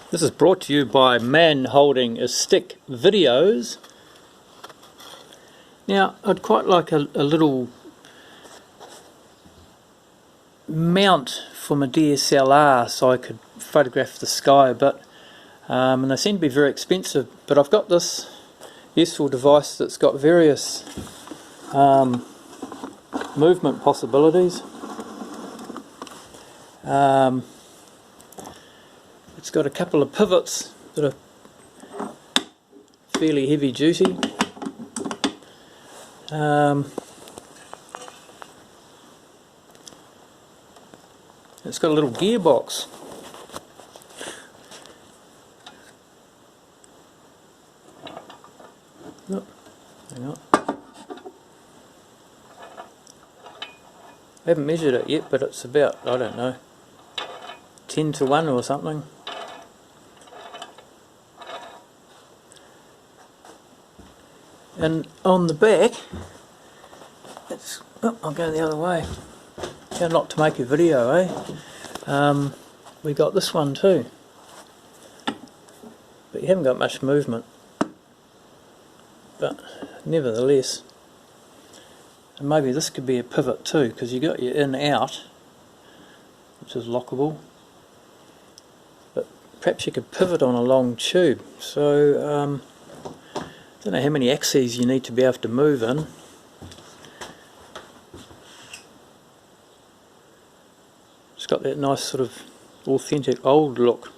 This is brought to you by Man Holding a Stick Videos. Now, I'd quite like a little mount for my DSLR so I could photograph the sky a bit, and they seem to be very expensive, but I've got this useful device that's got various movement possibilities. It's got a couple of pivots that are fairly heavy duty. It's got a little gearbox. Oh, hang on. I haven't measured it yet, but it's about, I don't know, 10 to 1 or something. And on the back, it's, oh, I'll go the other way. How not to make a video, eh? We got this one too, but you haven't got much movement. But nevertheless, and maybe this could be a pivot too, because you got your in out, which is lockable. But perhaps you could pivot on a long tube. So I don't know how many axes you need to be able to move in. It's got that nice sort of authentic old look.